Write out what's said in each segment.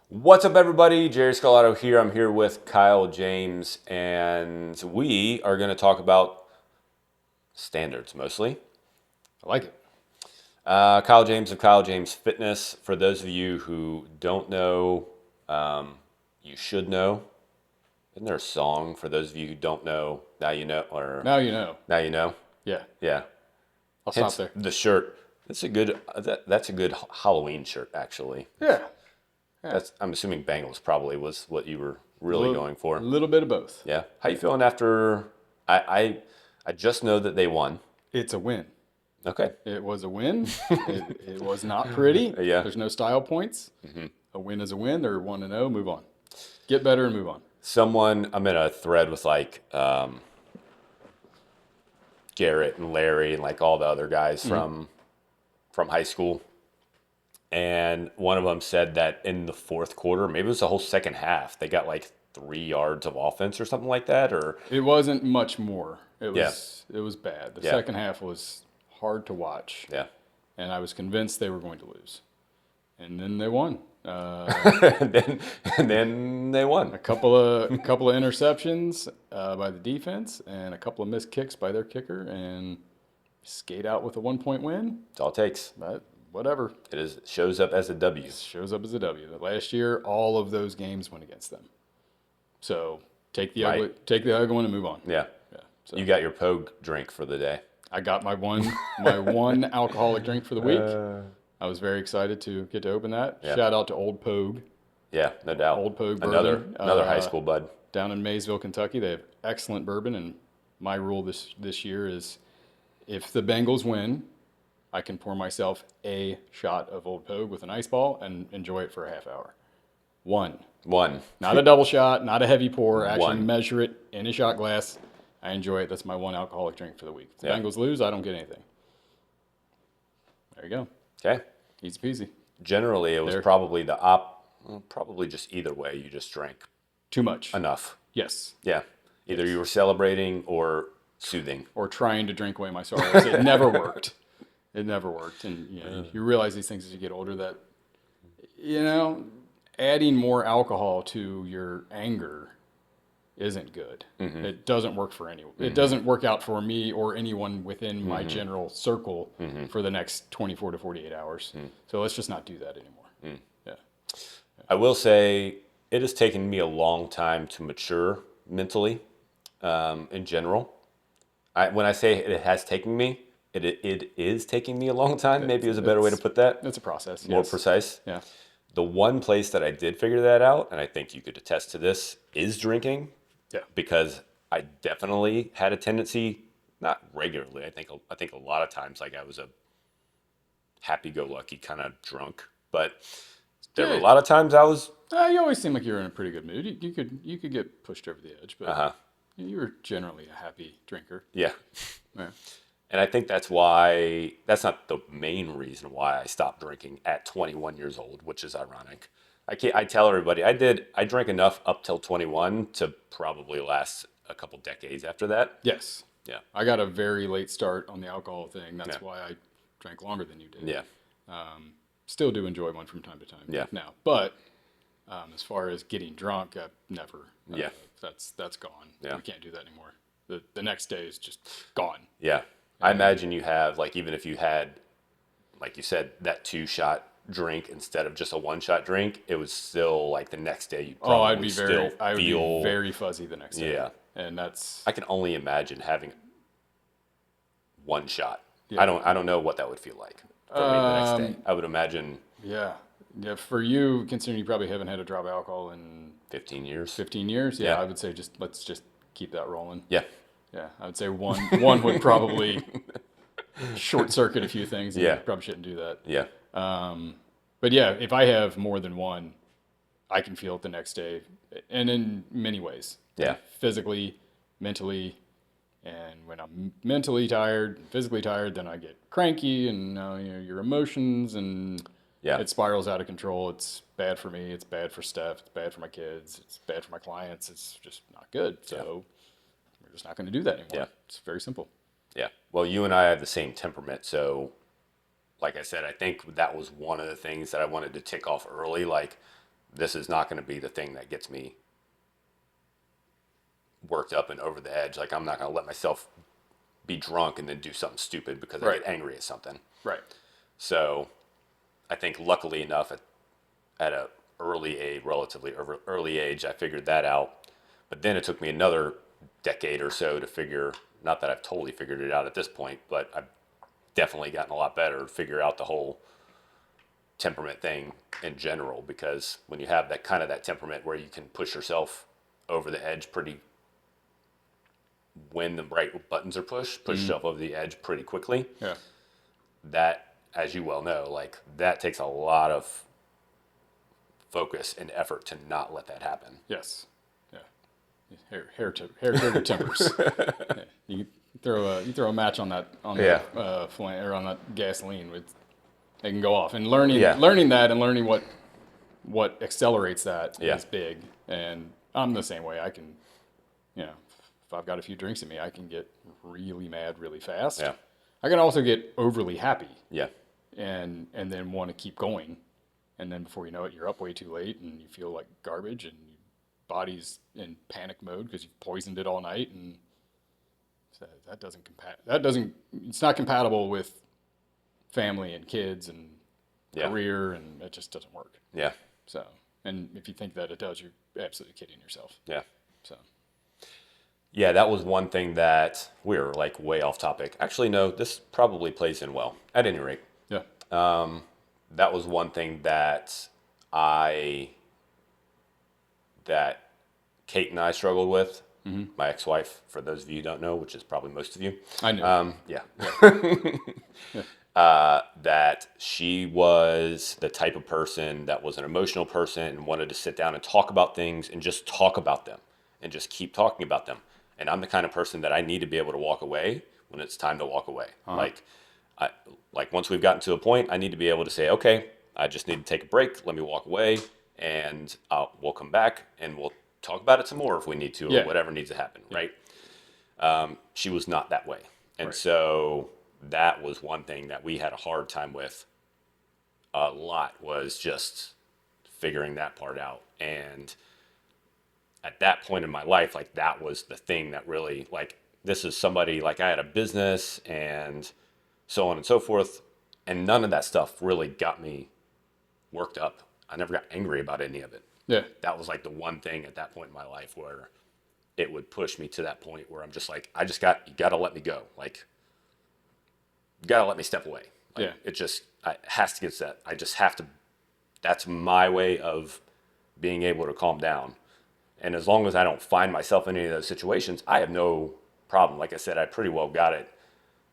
What's up, everybody? Jerry Scarlato here. I'm here with Kyle, James, and we are going to talk about standards mostly. I like it. Kyle James of Kyle James Fitness. For those of you who don't know, you should know. Isn't there a song for those of you who don't know? Now you know, or Now you know. now you know. Yeah, Yeah. I'll stop Hence there. the shirt. That's a good. That's a good Halloween shirt, actually. Yeah, yeah. I'm assuming Bengals probably was what you were really little, going for. little bit of both. Yeah. How you feeling after? I just know that they won. It's a win. Okay. It was a win. it was not pretty. Yeah. There's no style points. A win is a win. They're 1-0. Move on. Get better and move on. I'm in a thread with Garrett and Larry and like all the other guys from high school, and one of them said that in the fourth quarter, maybe it was the whole second half, they got like 3 yards of offense or something like that, or It wasn't much more. It Yeah. was it was bad. The Yeah. second half was hard to watch, yeah. and I was convinced they were going to lose. And then they won. and then they won. A couple of interceptions by the defense and a couple of missed kicks by their kicker, and skate out with a 1-point win. That's all it takes. But whatever, It shows up as a W. shows up as a W. Last year, all of those games went against them. So take the ugly, Right. take the ugly one and move on. Yeah. Yeah. So You got your Pogue drink for the day. I got my one alcoholic drink for the week. I was very excited to get to open that. Yeah. Shout out to Old Pogue. Yeah, no doubt. Old Pogue another bourbon. another high school bud. Down in Maysville, Kentucky. They have excellent bourbon, and my rule this year is if the Bengals win, I can pour myself a shot of Old Pogue with an ice ball and enjoy it for a half hour. One. One. Not a double shot, not a heavy pour. Actually One. measure it in a shot glass. I enjoy it. That's my one alcoholic drink for the week. If the Yeah. Bengals lose, I don't get anything. There you go. Okay. Easy peasy. Generally, it was There. probably probably just either way. You just drank Too much. enough. Yes. Yeah. Either you were celebrating or soothing. Or trying to drink away my sorrows. It never worked. It never worked. And you realize these things as you get older that, adding more alcohol to your anger isn't good. It doesn't work for anyone. It doesn't work out for me or anyone within my general circle for the next 24 to 48 hours. So let's just not do that anymore. Yeah. I will say it has taken me a long time to mature mentally, in general. When I say it has taken me, it is taking me a long time. Maybe is a better way to put that. It's a process. More Yes. precise. Yeah. The one place that I did figure that out, and I think you could attest to this, is drinking. Yeah. Because I definitely had a tendency, not regularly. I think a lot of times, like I was a happy-go-lucky kind of drunk, but there were a Yeah. lot of times I was. You always seem like you're in a pretty good mood. You could get pushed over the edge, but Uh-huh. you were generally a happy drinker. Yeah. Yeah. And I think that's not the main reason why I stopped drinking at 21 years old, which is ironic. I tell everybody I drank enough up till 21 to probably last a couple decades after that. Yes. Yeah. I got a very late start on the alcohol thing. That's Yeah. why I drank longer than you did. Yeah. Still do enjoy one from time to time. Yeah. Now, but as far as getting drunk, I've never. Yeah. That's gone. Yeah. We can't do that anymore. The next day is just gone. Yeah. I imagine you have, like, even if you had, like you said, that 2-shot drink instead of just a 1-shot drink, it was still like the next day you probably I'd be still feel. be very fuzzy the next day. Yeah. And that's I can only imagine having 1 shot. Yeah. I don't know what that would feel like for me the next day. I would imagine yeah. For you, considering you probably haven't had a drop of alcohol in 15 years. 15 years, Yeah. I would say let's just keep that rolling. Yeah. Yeah, I would say one would probably short circuit a few things. And Yeah. you probably shouldn't do that. Yeah. But yeah, if I have more than one, I can feel it the next day, and in many ways. Yeah. Physically, mentally, and when I'm mentally tired, physically tired, then I get cranky, and your emotions, and Yeah. it spirals out of control. It's bad for me. It's bad for Steph. It's bad for my kids. It's bad for my clients. It's just not good. So we're just not going to do that anymore. Yeah. It's very simple. Yeah. Well, you and I have the same temperament, so like I said, I think that was one of the things that I wanted to tick off early. Like, this is not going to be the thing that gets me worked up and over the edge. Like, I'm not going to let myself be drunk and then do something stupid because I Right. get angry at something. Right. So I think luckily enough at a relatively early age, I figured that out. But then it took me another decade or so to figure, not that I've totally figured it out at this point, but I've definitely gotten a lot better to figure out the whole temperament thing in general, because when you have that temperament where you can push yourself over the edge pretty, when the right buttons are push yourself over the edge pretty quickly. Yeah. That, as you well know, like, that takes a lot of focus and effort to not let that happen. Yes. Yeah. Hair tempers. Yeah. You throw a match on that flame or on that gasoline, with it can go off. And learning that and learning what accelerates that is big. And I'm the same way. I can, if I've got a few drinks in me, I can get really mad really fast. Yeah. I can also get overly happy. Yeah. And then want to keep going. And then before you know it, you're up way too late and you feel like garbage and your body's in panic mode because you've poisoned it all night. And so it's not compatible with family and kids and career, and it just doesn't work. Yeah. So, and if you think that it does, you're absolutely kidding yourself. Yeah. So. Yeah, that was one thing that we're like way off topic. Actually, no, this probably plays in well. At any rate. Yeah. That was one thing that Kate and I struggled with. Mm-hmm. My ex-wife, for those of you who don't know, which is probably most of you. I know. Yeah. That she was the type of person that was an emotional person and wanted to sit down and talk about things and just talk about them and just keep talking about them. And I'm the kind of person that I need to be able to walk away when it's time to walk away. Uh-huh. Like once we've gotten to a point, I need to be able to say, okay, I just need to take a break. Let me walk away, and we'll come back and we'll talk about it some more if we need to, or whatever needs to happen, right? She was not that way. And so that was one thing that we had a hard time with a lot, was just figuring that part out. And at that point in my life, like, that was the thing that really, like, this is somebody, like, I had a business and so on and so forth, and none of that stuff really got me worked up. I never got angry about any of it. Yeah. That was like the one thing at that point in my life where it would push me to that point where I'm just like, you got to let me go. Like, you got to let me step away. Like, it has to get set. I just have to, that's my way of being able to calm down. And as long as I don't find myself in any of those situations, I have no problem. Like I said, I pretty well got it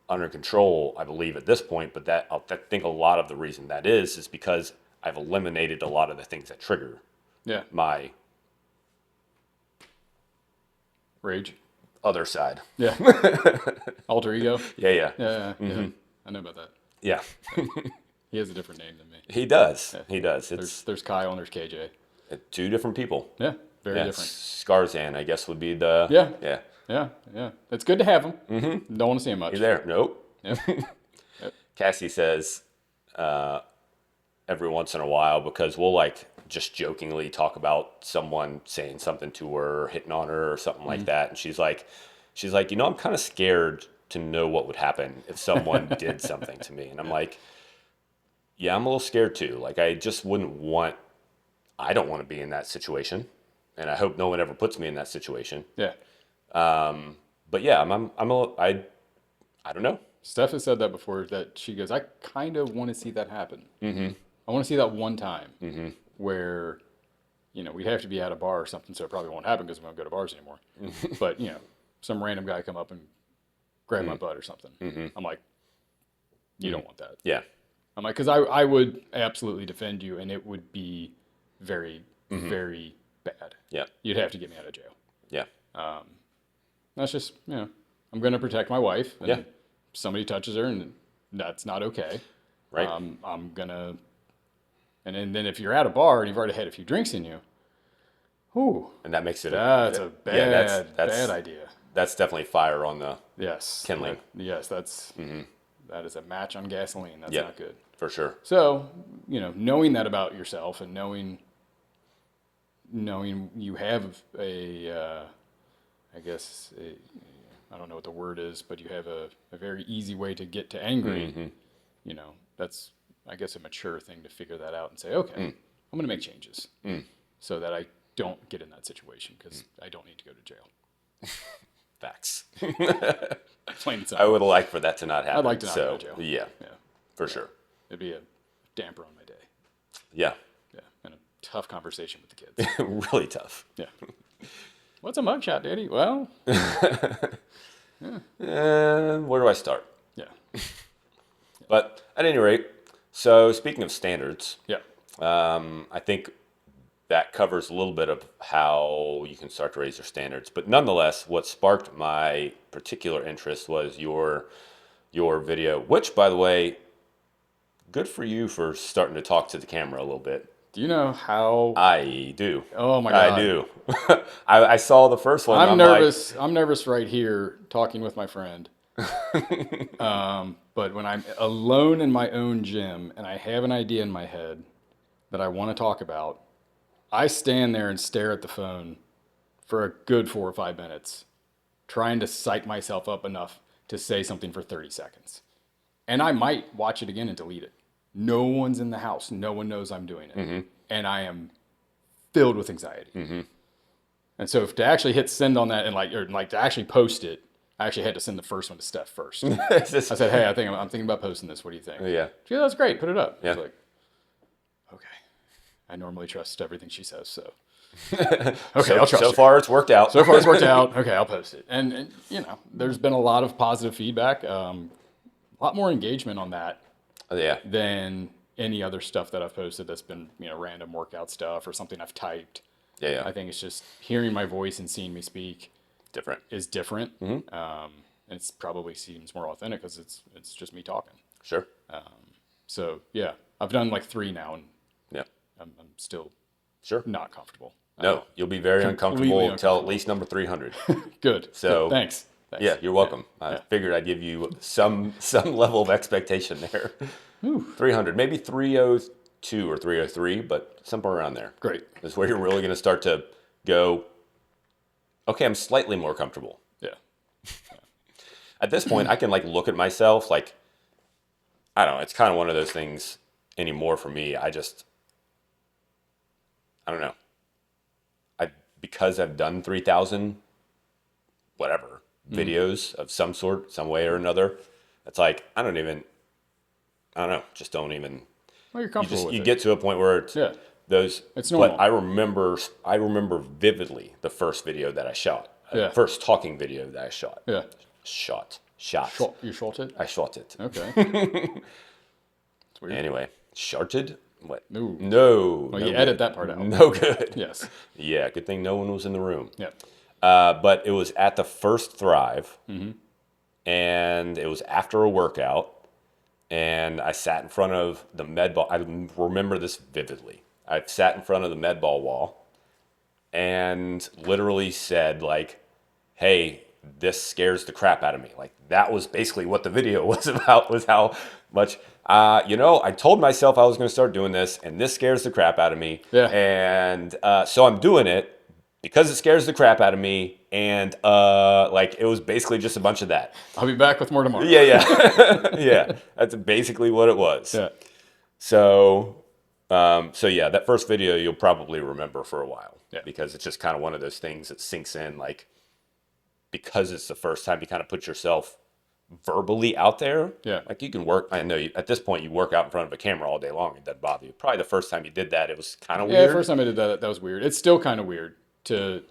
under control, I believe, at this point. But I think a lot of the reason that is because I've eliminated a lot of the things that trigger my rage, other side. Yeah. Alter ego. Yeah. Mm-hmm. Yeah. I know about that. Yeah. He has a different name than me. He does. Yeah. He does. There's Kyle and there's KJ. Two different people. Yeah. Very different. Scarzan, I guess, would be the... Yeah. It's good to have him. Mm-hmm. Don't want to see him much. He's there. Nope. Yep. Cassie says every once in a while, because we'll, like, just jokingly talk about someone saying something to her or hitting on her or something like that. And she's like, I'm kind of scared to know what would happen if someone did something to me. And I'm like, yeah, I'm a little scared too. Like, I don't want to be in that situation. And I hope no one ever puts me in that situation. Yeah. But yeah, I don't know. Steph has said that before, that she goes, I kind of want to see that happen. Mm-hmm. I want to see that one time where, we'd have to be at a bar or something, so it probably won't happen because we don't go to bars anymore. But, some random guy come up and grab my butt or something. Mm-hmm. I'm like, you don't want that. Yeah. I'm like, because I would absolutely defend you, and it would be very, very bad. Yeah. You'd have to get me out of jail. Yeah. That's just, I'm going to protect my wife. And if somebody touches her, and that's not okay. Right. I'm going to, and then if you're at a bar and you've already had a few drinks in you, and that makes it that's a bad idea. That's definitely fire on the kindling. Yes, that is a match on gasoline. That's not good. For sure. So, knowing that about yourself and knowing knowing you have I guess, I don't know what the word is, but you have a very easy way to get to angry, that's, I guess, a mature thing to figure that out and say, okay, I'm going to make changes so that I don't get in that situation because I don't need to go to jail. Facts. Plain and simple. I would like for that to not happen. I'd like to not go to jail. Yeah, for sure. It'd be a damper on my day. Yeah. Yeah, and a tough conversation with the kids. Really tough. Yeah. What's a mugshot, Daddy? Well, where do I start? yeah. But at any rate, so speaking of standards, Yeah. I think that covers a little bit of how you can start to raise your standards. But nonetheless, what sparked my particular interest was your video, which, by the way, good for you for starting to talk to the camera a little bit. Do you know how? I do. Oh my God. I do. I saw the first one. I'm nervous. I'm nervous right here talking with my friend. But when I'm alone in my own gym and I have an idea in my head that I want to talk about, I stand there and stare at the phone for a good 4 or 5 minutes, trying to psych myself up enough to say something for 30 seconds. And I might watch it again and delete it. No one's in the house. No one knows I'm doing it. And I am filled with anxiety. And so to actually hit send on that and to actually post it, I actually had to send the first one to Steph first. I said, hey, I'm thinking about posting this. What do you think? Yeah. She goes, that's great. Put it up. Yeah. I was like, okay. I normally trust everything she says, so. Okay, I'll trust So her. far, it's worked out. Okay, I'll post it. And there's been a lot of positive feedback, a lot more engagement on that Yeah. than any other stuff that I've posted that's been, random workout stuff or something I've typed. Yeah. I think it's just hearing my voice and seeing me speak Different. is different. And it's probably seems more authentic because it's just me talking. Sure. So yeah, I've done like 3 now, and Yeah. I'm still Sure. not comfortable. No, you'll be very uncomfortable until uncomfortable. at least number 300. Good. So Good. Thanks. Yeah, you're welcome. I figured I'd give you some level of expectation there. 300, maybe 302 or 303, but somewhere around there. Great. Is where you're really going to start to go, okay, I'm slightly more comfortable. Yeah. At this point, I can look at myself I don't know, it's kind of one of those things anymore for me. I don't know. Because I've done 3,000 whatever videos of some sort, some way or another, it's I don't know, just don't even. Well, you're comfortable with you it. get to a point where it's those. It's normal. But I remember vividly the first video that I shot. First talking video that I shot. Yeah. Shot. You shot it? I shot it. Okay. It's weird. Anyway, sharted? What? No. No. Well, no you good. edit that part out. No good. Yes. Yeah, good thing no one was in the room. Yeah. But it was at the first Thrive, and it was after a workout, and I sat in front of the med ball. I remember this vividly. I sat in front of the med ball wall and literally said, hey, this scares the crap out of me. That was basically what the video was about, was how much, I told myself I was going to start doing this, and this scares the crap out of me. Yeah. And so I'm doing it because it scares the crap out of me. And it was basically just a bunch of that. I'll be back with more tomorrow. Yeah. Yeah. That's basically what it was. Yeah. So yeah, that first video you'll probably remember for a while. Yeah. Because it's just kind of one of those things that sinks in, because it's the first time you kind of put yourself verbally out there. Yeah. You can work. I know at this point you work out in front of a camera all day long. It doesn't bother you. Probably the first time you did that, it was kind of weird. Yeah, the first time I did that was weird. It's still kind of weird to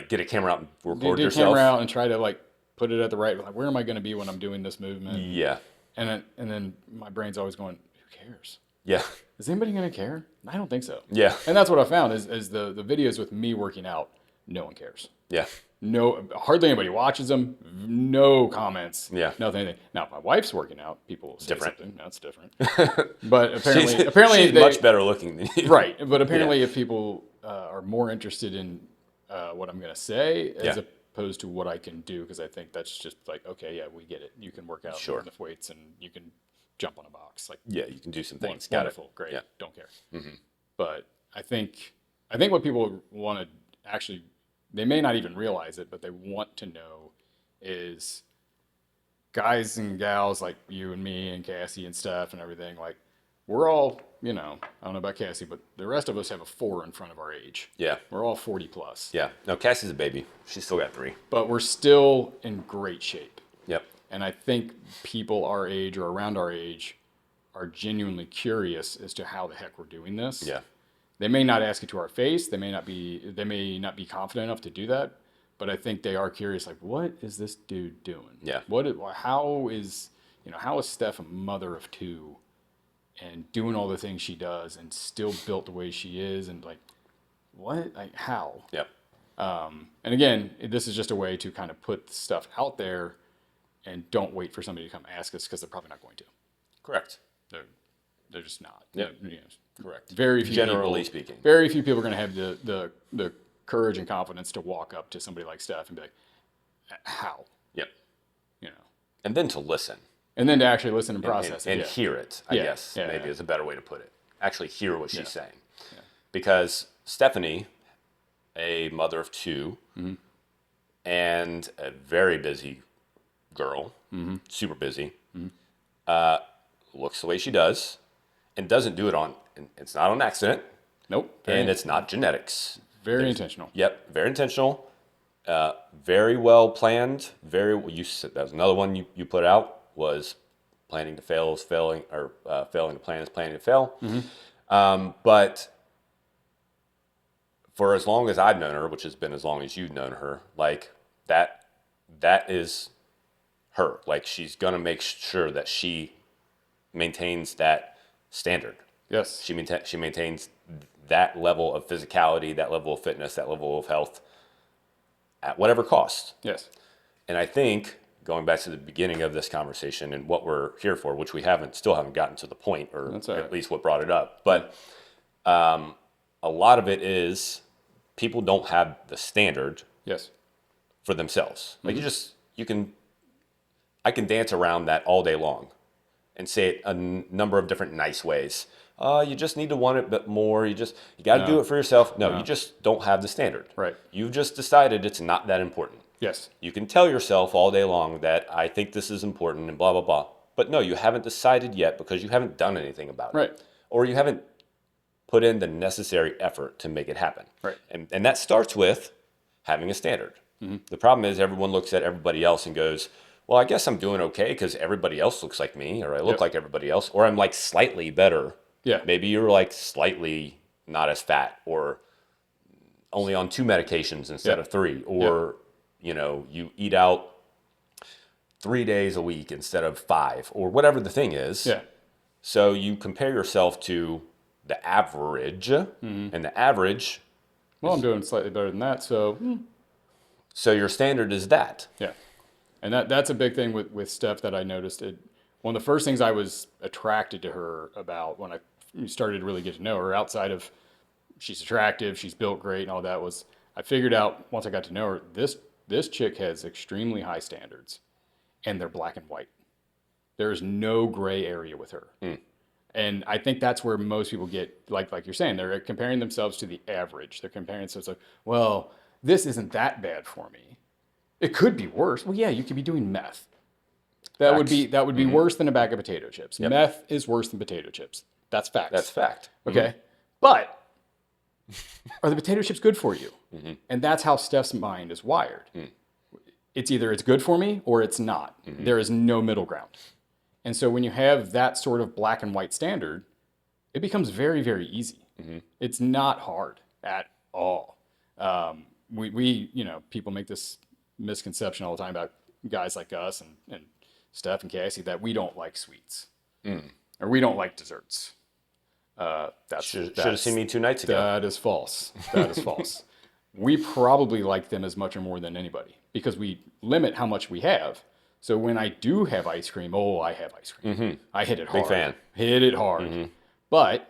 get a camera out and record get a yourself. camera out and try to put it at the right. Where am I going to be when I'm doing this movement? Yeah. And then my brain's always going, who cares? Yeah. Is anybody going to care? I don't think so. Yeah. And that's what I found is the videos with me working out, no one cares. Yeah. No, hardly anybody watches them. No comments. Yeah. Nothing. Anything. Now, if my wife's working out, people will say Different. something. That's different. But apparently, she's much better looking than you. Right. But apparently, if people are more interested in what I'm going to say as opposed to what I can do, because I think that's just okay, yeah, we get it. You can work out, lift weights, and you can jump on a box. Yeah, you can do some things. Wonderful, great. Yeah. Don't care. But I think I think what people want to actually, they may not even realize it, but they want to know is guys and gals like you and me and Cassie and Steph and everything, like we're all, I don't know about Cassie, but the rest of us have a 4 in front of our age. Yeah. We're all 40 plus. Yeah. No, Cassie's a baby. She's still got 3. But we're still in great shape. Yep. And I think people our age or around our age are genuinely curious as to how the heck we're doing this. Yeah. They may not ask it to our face. They may not be confident enough to do that. But I think they are curious, like, what is this dude doing? Yeah. How is Steph a mother of 2 and doing all the things she does and still built the way she is? And like, what? Like, how? Yep. And again, this is just a way to kind of put stuff out there and don't wait for somebody to come ask us because they're probably not going to. Correct. They're just not. Yep. Correct. Very few Generally people, speaking. Very few people are going to have the courage and confidence to walk up to somebody like Steph and be like, how? Yep. You know. And then to listen. And then to actually listen and process and it. hear it, I guess, maybe is a better way to put it. Actually hear what she's saying. Yeah. Because Stephanie, a mother of 2, and a very busy girl, super busy, looks the way she does, and doesn't do it it's not on accident. Nope. And it's not genetics. Very intentional. Yep, very intentional. Very well planned. You said that was another one you put out was planning to fail is failing, or failing to plan is planning to fail. But for as long as I've known her, which has been as long as you've known her, like that is her. Like she's gonna make sure that she maintains that standard. Yes. She maintains that level of physicality, that level of fitness, that level of health at whatever cost. Yes. And I think going back to the beginning of this conversation and what we're here for, which we still haven't gotten to the point, or at least what brought it up. But a lot of it is people don't have the standard for themselves. Like I can dance around that all day long and say it a number of different nice ways. You just need to want it a bit more. You got to do it for yourself. No, you just don't have the standard. Right. You've just decided it's not that important. Yes. You can tell yourself all day long that I think this is important and blah, blah, blah. But no, you haven't decided yet because you haven't done anything about it. Right. Or you haven't put in the necessary effort to make it happen. Right. And that starts with having a standard. The problem is everyone looks at everybody else and goes, well, I guess I'm doing okay because everybody else looks like me, or I look like everybody else, or I'm like slightly better. Yeah. Maybe you're like slightly not as fat, or only on 2 medications instead of 3, or you eat out 3 days a week instead of 5, or whatever the thing is. Yeah. So you compare yourself to the average, and the average. Well, I'm doing slightly better than that, so. So your standard is that. Yeah. And that's a big thing with Steph that I noticed. One of the first things I was attracted to her about when I started to really get to know her, outside of she's attractive, she's built great and all that, was I figured out once I got to know her, this chick has extremely high standards, and they're black and white. There's no gray area with her. And I think that's where most people get, like you're saying, they're comparing themselves to the average. They're comparing themselves like, well, this isn't that bad for me. It could be worse. Well, yeah, you could be doing meth. That would be worse than a bag of potato chips. Yep. Meth is worse than potato chips. That's fact. That's fact. Okay. But are the potato chips good for you? And that's how Steph's mind is wired. It's either it's good for me or it's not. There is no middle ground. And so when you have that sort of black and white standard, it becomes very, very easy. It's not hard at all. People make this misconception all the time about guys like us and Steph and Cassie that we don't like sweets or we don't like desserts. Should have seen me 2 nights ago. That is false. That is false. We probably like them as much or more than anybody because we limit how much we have. So when I do have ice cream, I have ice cream. I hit it hard. Big fan. Hit it hard. But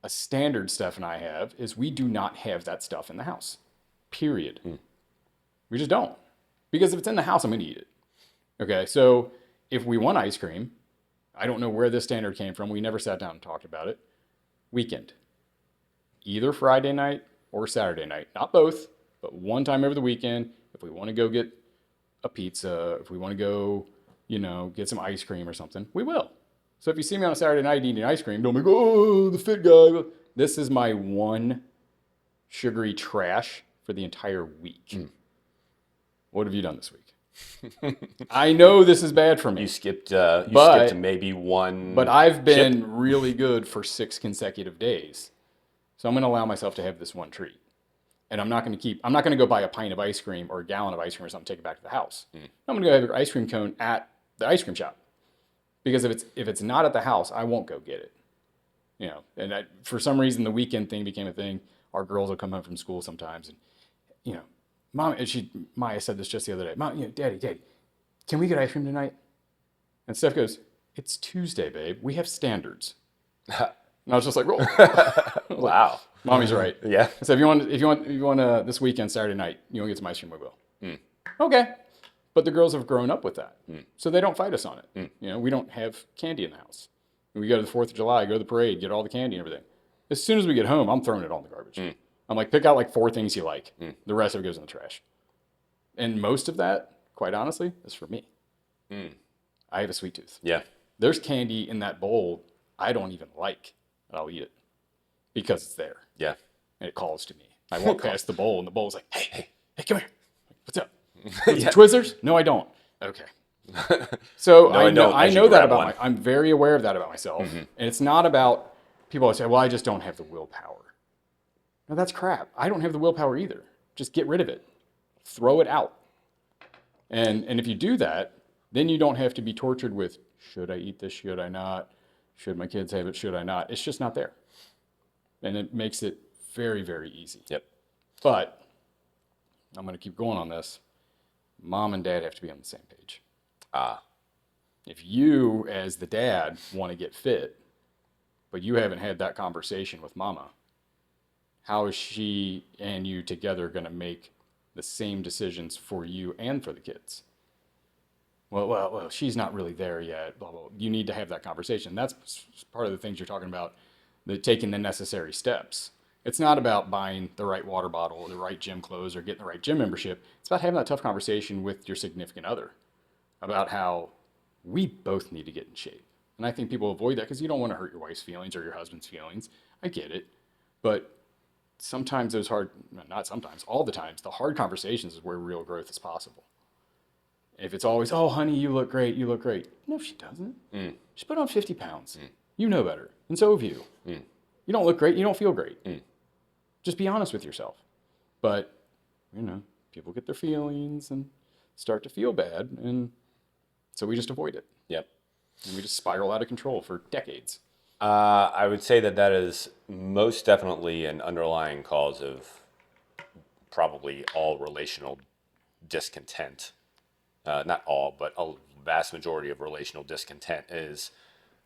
a standard Steph and I have is we do not have that stuff in the house. Period. We just don't. Because if it's in the house, I'm going to eat it. Okay, so if we want ice cream, I don't know where this standard came from. We never sat down and talked about it. Weekend. Either Friday night or Saturday night. Not both, but one time over the weekend. If we want to go get a pizza, if we want to go, get some ice cream or something, we will. So if you see me on a Saturday night eating ice cream, don't be go, oh, the fit guy. This is my one sugary trash for the entire week. What have you done this week? I know this is bad for me. You skipped maybe one. But I've been really good for 6 consecutive days. So I'm going to allow myself to have this one treat. And I'm not going to go buy a pint of ice cream or a gallon of ice cream or something, take it back to the house. I'm going to go have an ice cream cone at the ice cream shop. Because if it's not at the house, I won't go get it. And for some reason, the weekend thing became a thing. Our girls will come home from school sometimes, and Mom, and Maya said this just the other day. Mom, Daddy, can we get ice cream tonight? And Steph goes, "It's Tuesday, babe. We have standards." And I was just like, "Roll." Wow, Mommy's right. Yeah. So if you want this weekend, Saturday night, you want to get some ice cream, we will. Okay. But the girls have grown up with that, so they don't fight us on it. We don't have candy in the house. We go to the 4th of July, go to the parade, get all the candy and everything. As soon as we get home, I'm throwing it all in the garbage. I'm like, pick out like 4 things you like. The rest of it goes in the trash. And most of that, quite honestly, is for me. I have a sweet tooth. Yeah. There's candy in that bowl I don't even like, and I'll eat it because it's there. Yeah. And it calls to me. I walk past the bowl, and the bowl's like, hey, come here. What's up? Twizzlers? No, I don't. Okay. So no, I know that about I'm very aware of that about myself. And it's not about people always say, well, I just don't have the willpower. No, that's crap. I don't have the willpower either. Just get rid of it. Throw it out. And if you do that, then you don't have to be tortured with, should I eat this? Should I not? Should my kids have it? Should I not? It's just not there. And it makes it very, very easy. Yep. But I'm going to keep going on this. Mom and dad have to be on the same page. If you, as the dad, want to get fit, but you haven't had that conversation with mama, how is she and you together going to make the same decisions for you and for the kids? Well, she's not really there yet. Blah, blah. You need to have that conversation. That's part of the things you're talking about, taking the necessary steps. It's not about buying the right water bottle or the right gym clothes or getting the right gym membership. It's about having that tough conversation with your significant other about how we both need to get in shape. And I think people avoid that because you don't want to hurt your wife's feelings or your husband's feelings. I get it. But sometimes all the times, the hard conversations is where real growth is possible. If it's always, oh, honey, you look great. No, she doesn't. She put on 50 pounds. You know better. And so have you. You don't look great. You don't feel great. Just be honest with yourself. But, people get their feelings and start to feel bad. And so we just avoid it. Yep. And we just spiral out of control for decades. I would say that is most definitely an underlying cause of probably all relational discontent. Not all, but a vast majority of relational discontent is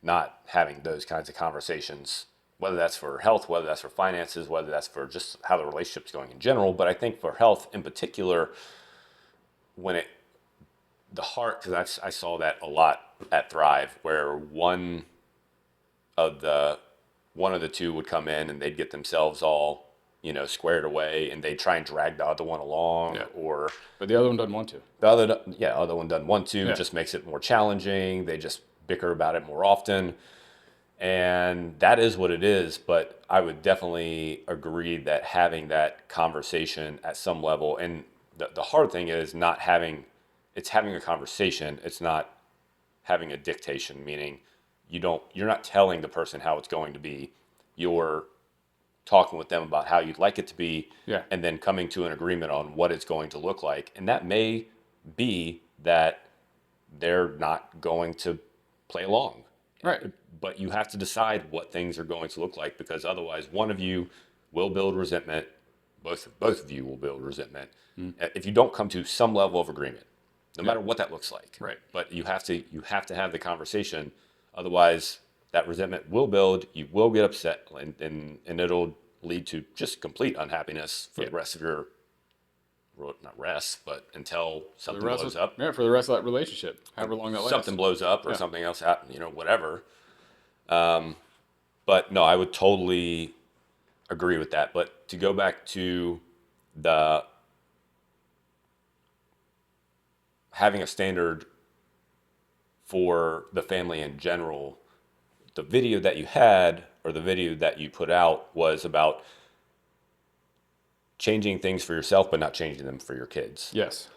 not having those kinds of conversations, whether that's for health, whether that's for finances, whether that's for just how the relationship's going in general. But I think for health in particular, because I saw that a lot at Thrive, where one of the two would come in and they'd get themselves all, squared away, and they'd try and drag the other one along, but the other one doesn't want to. The other one doesn't want to. Yeah. It just makes it more challenging. They just bicker about it more often. And that is what it is, but I would definitely agree that having that conversation at some level, and the hard thing is having a conversation. It's not having a dictation, meaning you're not telling the person how it's going to be. You're talking with them about how you'd like it to be, and then coming to an agreement on what it's going to look like. And that may be that they're not going to play along. Right. But you have to decide what things are going to look like, because otherwise one of you will build resentment. Both of you will build resentment if you don't come to some level of agreement, no matter what that looks like. Right. But you have to have the conversation. Otherwise, that resentment will build. You will get upset, and it'll lead to just complete unhappiness for the rest of your, not rest, but until something blows up. Yeah, for the rest of that relationship, however long that lasts. Something blows up or something else happens, whatever. But no, I would totally agree with that. But to go back to the having a standard for the family in general, the video that you had or the video that you put out was about changing things for yourself, but not changing them for your kids. Yes.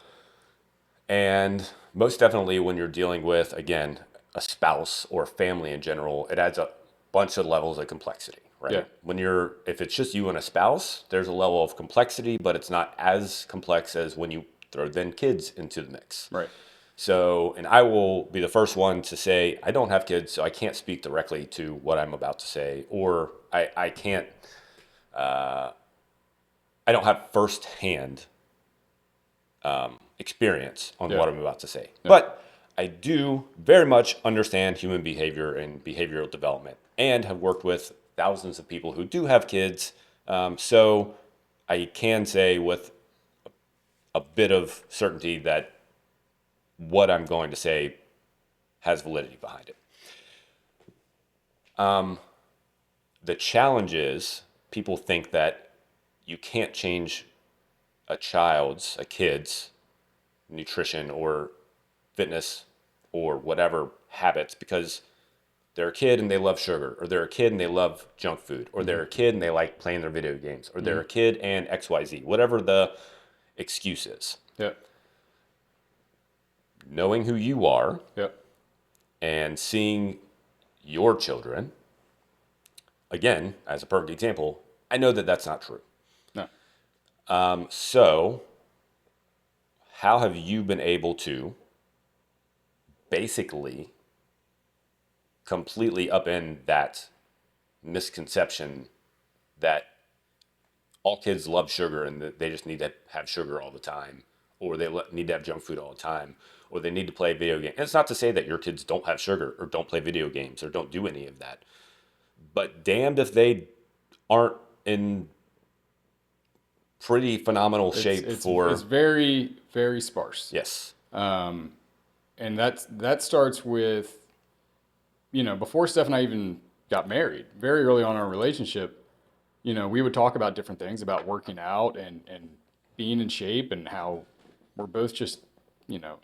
And most definitely when you're dealing with, again, a spouse or family in general, it adds a bunch of levels of complexity, right? Yeah. If it's just you and a spouse, there's a level of complexity, but it's not as complex as when you throw then kids into the mix. Right. So, and I will be the first one to say, I don't have kids, so I can't speak directly to what I'm about to say, or I can't, I don't have firsthand experience on Yeah. what I'm about to say. Yeah. But I do very much understand human behavior and behavioral development and have worked with thousands of people who do have kids. So I can say with a bit of certainty that what I'm going to say has validity behind it. The challenge is people think that you can't change a kid's nutrition or fitness or whatever habits because they're a kid and they love sugar, or they're a kid and they love junk food, or they're a kid and they like playing their video games, or they're a kid and XYZ, whatever the excuse is. Yeah. Knowing who you are Yeah. and seeing your children, again, as a perfect example, I know that that's not true. No. So, how have you been able to basically completely upend that misconception that all kids love sugar and that they just need to have sugar all the time, or they need to have junk food all the time, or they need to play video games? And it's not to say that your kids don't have sugar or don't play video games or don't do any of that, but damned if they aren't in pretty phenomenal shape It's very, very sparse. Yes. And that starts with, before Steph and I even got married, very early on in our relationship, we would talk about different things about working out and being in shape and how we're both just,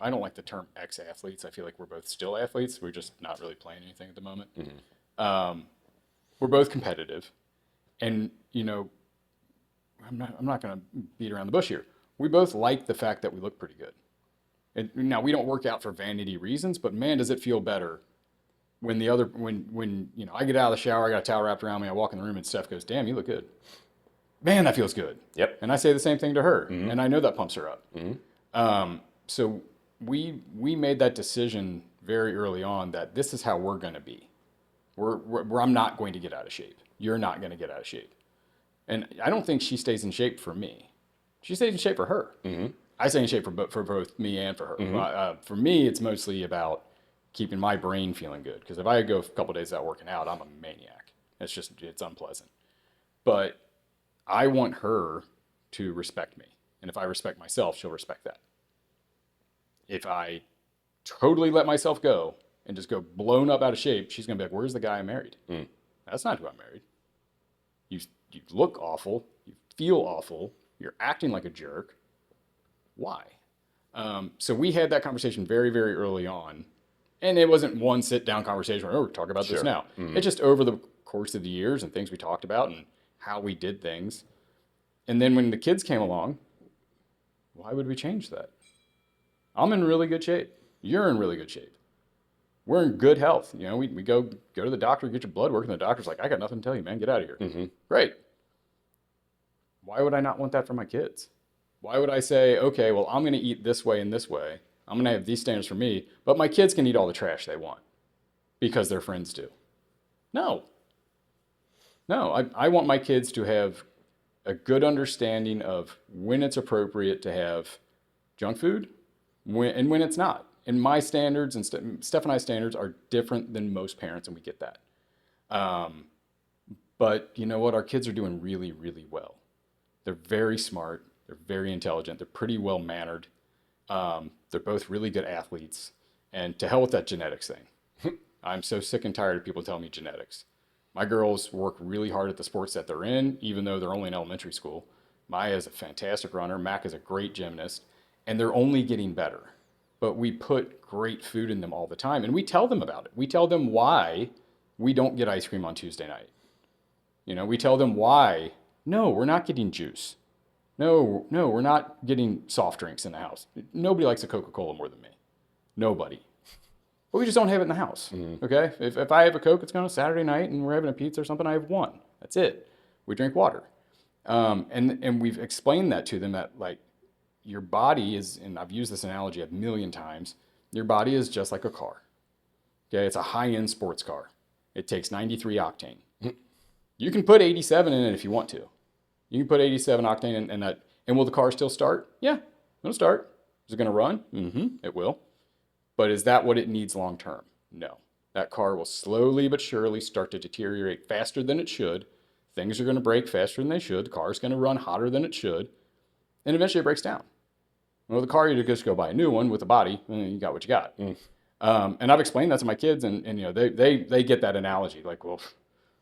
I don't like the term ex-athletes. I feel like we're both still athletes. We're just not really playing anything at the moment. We're both competitive. And, I'm not going to beat around the bush here. We both like the fact that we look pretty good. And now we don't work out for vanity reasons, but man, does it feel better when I get out of the shower, I got a towel wrapped around me, I walk in the room and Steph goes, "Damn, you look good." Man, that feels good. Yep. And I say the same thing to her, and I know that pumps her up. So we made that decision very early on that this is how we're going to be. I'm not going to get out of shape. You're not going to get out of shape. And I don't think she stays in shape for me. She stays in shape for her. I stay in shape for both me and for her. For me, it's mostly about keeping my brain feeling good. Because if I go a couple of days without working out, I'm a maniac. It's unpleasant. But I want her to respect me. And if I respect myself, she'll respect that. If I totally let myself go and just go blown up out of shape, she's going to be like, "Where's the guy I married?" That's not who I married. You look awful. You feel awful. You're acting like a jerk. Why? So we had that conversation very, very early on. And it wasn't one sit-down conversation where, we're talking about this now. It's just over the course of the years and things we talked about and how we did things. And then when the kids came along, why would we change that? I'm in really good shape. You're in really good shape. We're in good health. We go to the doctor, get your blood work, and the doctor's like, "I got nothing to tell you, man. Get out of here." Great. Why would I not want that for my kids? Why would I say, okay, well, I'm going to eat this way and this way. I'm going to have these standards for me, but my kids can eat all the trash they want because their friends do. No. I want my kids to have a good understanding of when it's appropriate to have junk food and when it's not. And my standards and Steph and I's standards are different than most parents, and we get that. But you know what? Our kids are doing really, really well. They're very smart. They're very intelligent. They're pretty well mannered. They're both really good athletes. And to hell with that genetics thing. I'm so sick and tired of people telling me genetics. My girls work really hard at the sports that they're in, even though they're only in elementary school. Maya is a fantastic runner. Mac is a great gymnast, and they're only getting better. But we put great food in them all the time, and we tell them about it. We tell them why we don't get ice cream on Tuesday night. We tell them why. No, we're not getting juice. No, we're not getting soft drinks in the house. Nobody likes a Coca-Cola more than me. Nobody. But we just don't have it in the house. Okay? If I have a Coke, it's going to Saturday night and we're having a pizza or something, I have one. That's it. We drink water. And we've explained that to them that like your body is, and I've used this analogy a million times, your body is just like a car. Okay? It's a high-end sports car. It takes 93 octane. You can put 87 in it if you want to. You can put 87 octane in that. And will the car still start? Yeah, it'll start. Is it going to run? It will. But is that what it needs long term? No. That car will slowly but surely start to deteriorate faster than it should. Things are going to break faster than they should. The car is going to run hotter than it should. And eventually it breaks down. Well, the car, you just go buy a new one with a body, and you got what you got. And I've explained that to my kids, and they get that analogy. Like, well,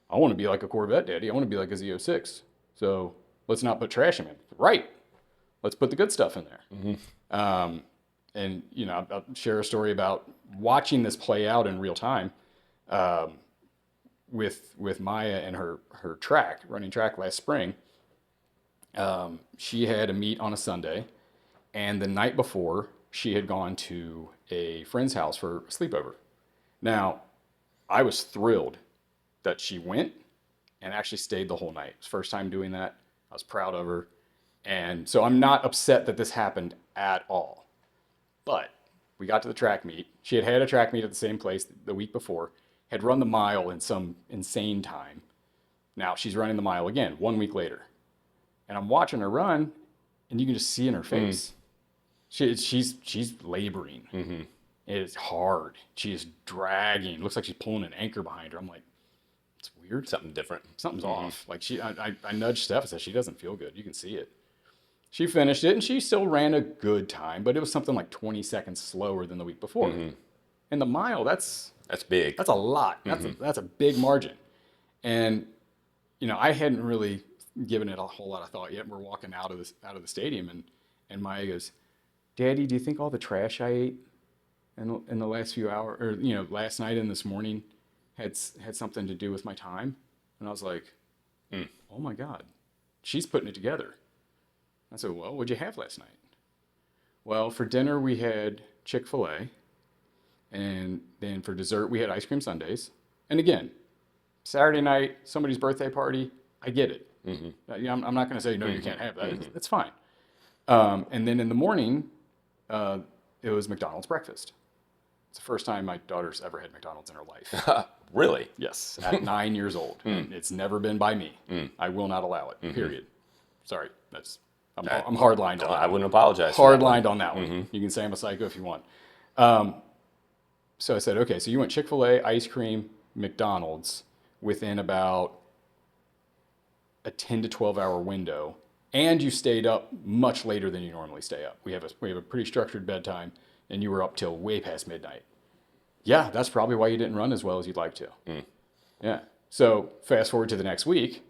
I want to be like a Corvette, Daddy. I want to be like a Z06. So let's not put trash in it. Right. Let's put the good stuff in there. And I'll share a story about watching this play out in real time with Maya and her running track last spring. She had a meet on a Sunday, and the night before, she had gone to a friend's house for a sleepover. Now, I was thrilled that she went and actually stayed the whole night. It was first time doing that. I was proud of her. And so I'm not upset that this happened at all. But we got to the track meet. She had a track meet at the same place the week before, had run the mile in some insane time. Now she's running the mile again 1 week later. And I'm watching her run, and you can just see in her face. She's laboring. It is hard. She is dragging. It looks like she's pulling an anchor behind her. I'm like, it's weird. Something different. Something's off. Like I nudged Steph and said, she doesn't feel good. You can see it. She finished it, and she still ran a good time, but it was something like 20 seconds slower than the week before. And the mile, that's big. That's a lot. That's a big margin. And I hadn't really given it a whole lot of thought yet. We're walking out of the stadium, and Maya goes, Daddy, do you think all the trash I ate in the last few hours, or last night and this morning, had something to do with my time? And I was like, oh my God, she's putting it together. I said, well, what'd you have last night? Well, for dinner we had Chick-fil-A, and then for dessert we had ice cream sundaes. And again, Saturday night, somebody's birthday party, I get it. I'm not going to say, no, you can't have that. It's fine. And then in the morning, it was McDonald's breakfast. It's the first time my daughter's ever had McDonald's in her life. Really? Yes, at 9 years old. And it's never been by me. I will not allow it, period. Sorry, I'm hard-lined on that. I wouldn't apologize. Hard-lined on that one. You can say I'm a psycho if you want. So I said, okay, so you went Chick-fil-A, ice cream, McDonald's within about a 10 to 12 hour window, and you stayed up much later than you normally stay up. We have a pretty structured bedtime, and you were up till way past midnight. Yeah, that's probably why you didn't run as well as you'd like to. Yeah. So fast forward to the next week,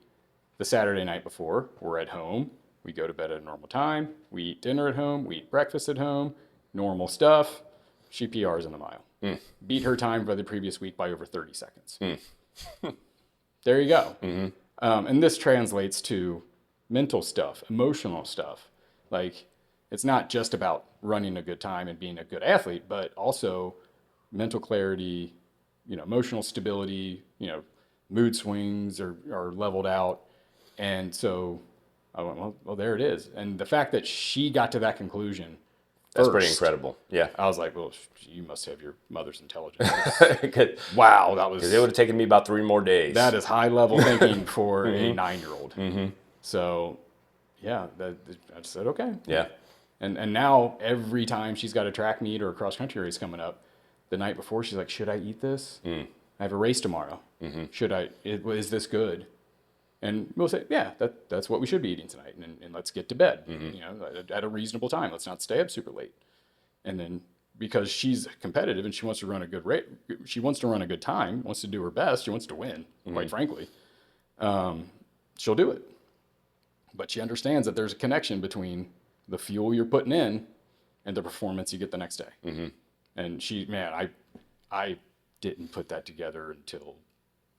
the Saturday night before, we're at home. We go to bed at a normal time. We eat dinner at home. We eat breakfast at home. Normal stuff. She PRs in the mile. Beat her time for the previous week by over 30 seconds. There you go. And this translates to mental stuff, emotional stuff. Like, it's not just about running a good time and being a good athlete, but also mental clarity, emotional stability, mood swings are leveled out. And so I went, well, there it is. And the fact that she got to that conclusion That's pretty incredible. Yeah. I was like, well, you must have your mother's intelligence. Wow, that was... Because it would have taken me about 3 more days. That is high-level thinking for a 9-year-old. So, yeah, I said, okay. Yeah. And now, every time she's got a track meet or a cross-country race coming up, the night before, she's like, should I eat this? I have a race tomorrow. Is this good? And we'll say, yeah, that's what we should be eating tonight, and let's get to bed, at a reasonable time. Let's not stay up super late. And then because she's competitive and she wants to run a good rate. She wants to run a good time, wants to do her best. She wants to win, quite frankly. She'll do it. But she understands that there's a connection between the fuel you're putting in and the performance you get the next day. And she, man, I didn't put that together until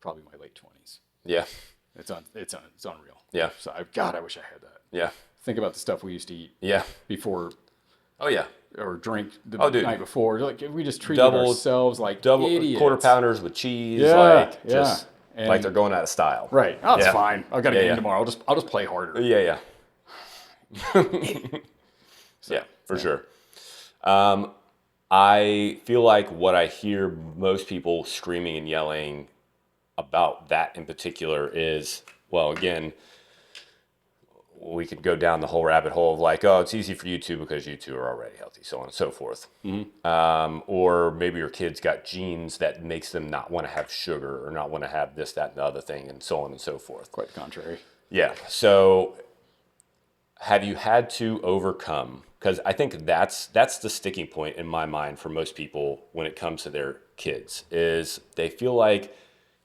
probably my late 20s. Yeah. It's unreal. Yeah. So I wish I had that. Yeah. Think about the stuff we used to eat. Yeah. Before. Oh yeah. Or drink the dude. night before. Like we just treated ourselves like idiots. Quarter pounders with cheese. Just like they're going out of style. Right. Oh, it's fine. I've got a game tomorrow. I'll just play harder. Yeah. Yeah, for sure. I feel like what I hear most people screaming and yelling about that in particular is, well, again, we could go down the whole rabbit hole of like, oh, it's easy for you two because you two are already healthy, so on and so forth. Or maybe your kid's got genes that makes them not want to have sugar or not want to have this, that, and the other thing, and so on and so forth. Quite the contrary. Yeah. So have you had to overcome, because I think that's the sticking point in my mind for most people when it comes to their kids, is they feel like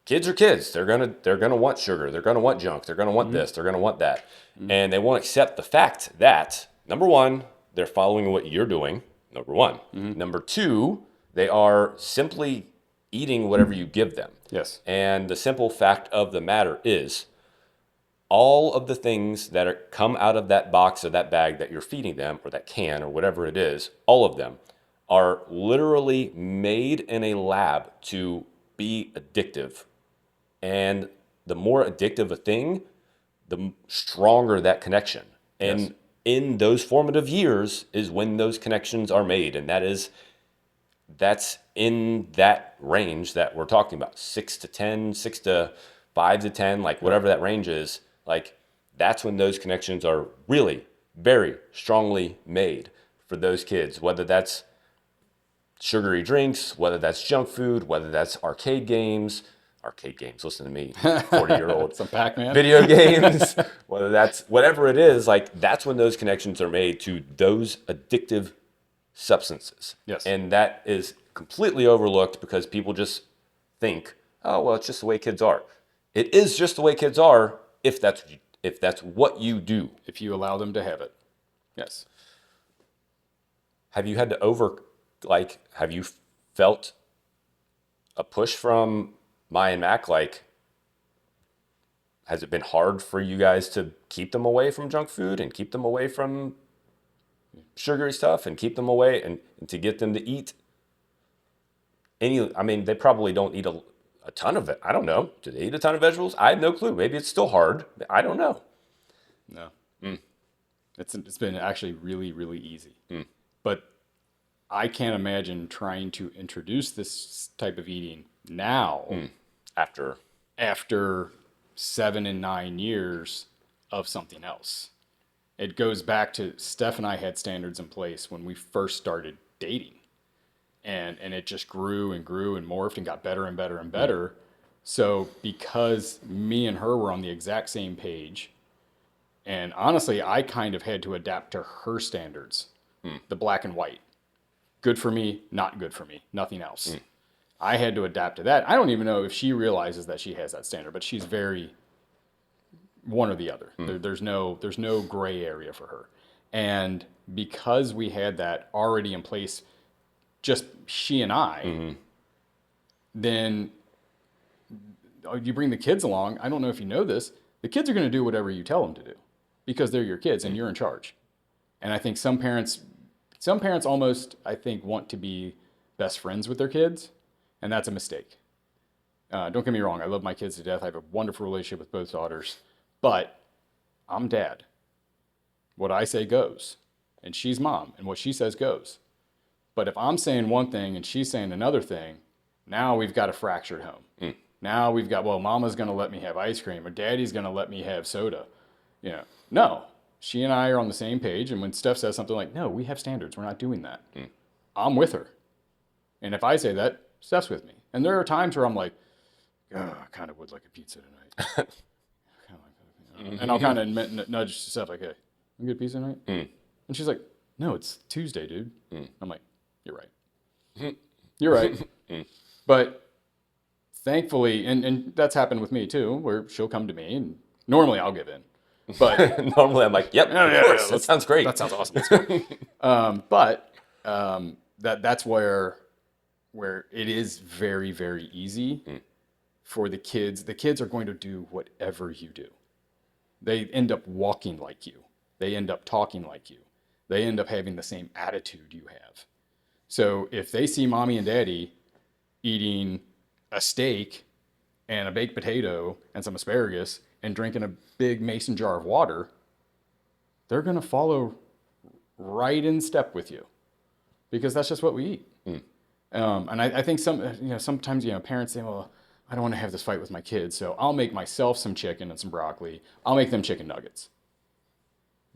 kids are kids. They're gonna want sugar. They're gonna want junk. They're gonna want this. They're gonna want that, and they won't accept the fact that, number one, they're following what you're doing. Number one. Number two, they are simply eating whatever you give them. Yes. And the simple fact of the matter is, all of the things that come out of that box or that bag that you're feeding them, or that can, or whatever it is, all of them are literally made in a lab to be addictive. And the more addictive a thing, the stronger that connection. And in those formative years is when those connections are made. And that's in that range that we're talking about, 6 to 10, 6 to 5 to 10, like whatever that range is. Like, that's when those connections are really very strongly made for those kids, whether that's sugary drinks, whether that's junk food, whether that's arcade games, listen to me, 40-year-old. Some Pac-Man. Video games, whether that's whatever it is, like that's when those connections are made to those addictive substances. Yes. And that is completely overlooked because people just think, oh, well, it's just the way kids are. It is just the way kids are if that's what you do. If you allow them to have it. Yes. Have you had to have you felt a push from Maya and Mac? Like, has it been hard for you guys to keep them away from junk food and keep them away from sugary stuff and keep them away and to get them to eat they probably don't eat a ton of it. I don't know. Do they eat a ton of vegetables? I have no clue. Maybe it's still hard. I don't know. No. It's been actually really, really easy. But I can't imagine trying to introduce this type of eating now after 7 and 9 years of something else. It goes back to Steph and I had standards in place when we first started dating. And it just grew and grew and morphed and got better and better and better. So because me and her were on the exact same page, and honestly, I kind of had to adapt to her standards, the black and white. Good for me, not good for me, nothing else. I had to adapt to that. I don't even know if she realizes that she has that standard, but she's very one or the other. There's no gray area for her. And because we had that already in place, just she and I, then you bring the kids along. I don't know if you know this. The kids are going to do whatever you tell them to do because they're your kids and you're in charge. And I think some parents almost, I think, want to be best friends with their kids, and that's a mistake. Don't get me wrong. I love my kids to death. I have a wonderful relationship with both daughters, but I'm dad. What I say goes, and she's mom, and what she says goes. But if I'm saying one thing and she's saying another thing, now we've got a fractured home. Now we've got, well, mama's going to let me have ice cream or daddy's going to let me have soda. No, she and I are on the same page. And when Steph says something like, no, we have standards, we're not doing that, I'm with her. And if I say that, Steph's with me. And there are times where I'm like, oh, I kind of would like a pizza tonight. And I'll kind of nudge Steph like, hey, we get a pizza tonight? And she's like, no, it's Tuesday, dude. I'm like, you're right. You're right. But thankfully, and that's happened with me too, where she'll come to me and normally I'll give in. But Normally I'm like, yep, of course, that sounds great. That sounds awesome. Let's go. That's where it is very, very easy for the kids. The kids are going to do whatever you do. They end up walking like you. They end up talking like you. They end up having the same attitude you have. So if they see mommy and daddy eating a steak and a baked potato and some asparagus and drinking a big mason jar of water, they're going to follow right in step with you because that's just what we eat. And I think sometimes parents say, well, I don't want to have this fight with my kids, so I'll make myself some chicken and some broccoli. I'll make them chicken nuggets.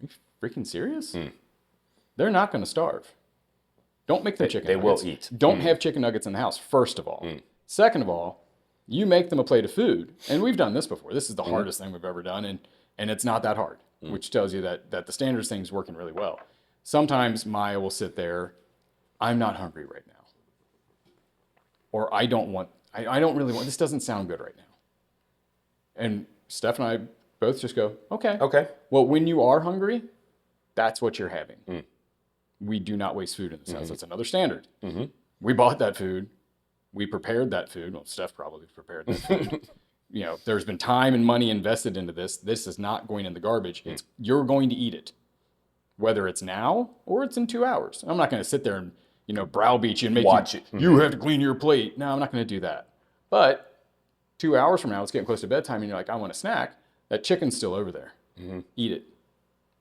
Are you freaking serious? They're not going to starve. Don't make them chicken nuggets. They will eat. Don't have chicken nuggets in the house, first of all. Second of all, you make them a plate of food. And we've done this before. This is the hardest thing we've ever done. And it's not that hard, which tells you that the standards thing is working really well. Sometimes Maya will sit there, I'm not hungry right now. Or I don't really want, this doesn't sound good right now. And Steph and I both just go, okay. Okay. Well, when you are hungry, that's what you're having. We do not waste food in this house. That's another standard. We bought that food. We prepared that food. Well, Steph probably prepared that food. There's been time and money invested into this. This is not going in the garbage. You're going to eat it, whether it's now or it's in 2 hours. I'm not going to sit there and browbeat you and make you have to clean your plate. No, I'm not going to do that. But 2 hours from now, it's getting close to bedtime, and you're like, I want a snack. That chicken's still over there. Eat it.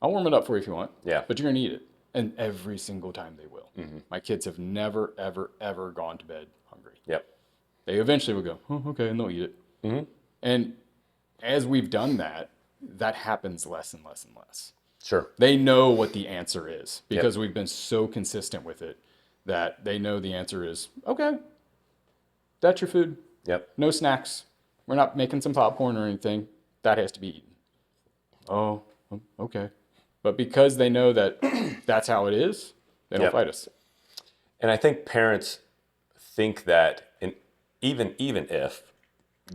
I'll warm it up for you if you want. Yeah. But you're going to eat it. And every single time they will. My kids have never, ever, ever gone to bed hungry. Yep. They eventually will go, oh, okay, and they'll eat it. And as we've done that, that happens less and less and less. Sure. They know what the answer is because we've been so consistent with it that they know the answer is, okay, that's your food. Yep. No snacks. We're not making some popcorn or anything. That has to be eaten. Oh, okay. But because they know that that's how it is, they don't fight us. And I think parents think that, even if,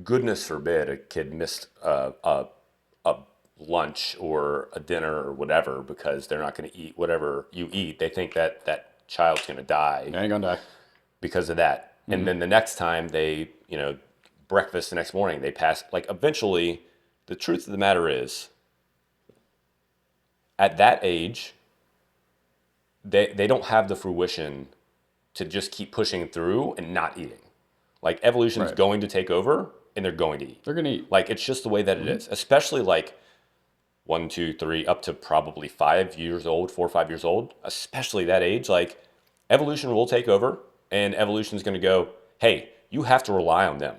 goodness forbid, a kid missed a lunch or a dinner or whatever because they're not going to eat whatever you eat, they think that that child's going to die. They ain't going to die. Because of that. And then the next time they, breakfast the next morning, they pass, eventually, the truth of the matter is, at that age, they don't have the fruition to just keep pushing through and not eating. Evolution's going to take over, and they're going to eat. They're going to eat. It's just the way that it is. Especially 1, 2, 3, up to probably 5 years old, 4 or 5 years old. Especially that age, evolution will take over, and evolution's going to go, hey, you have to rely on them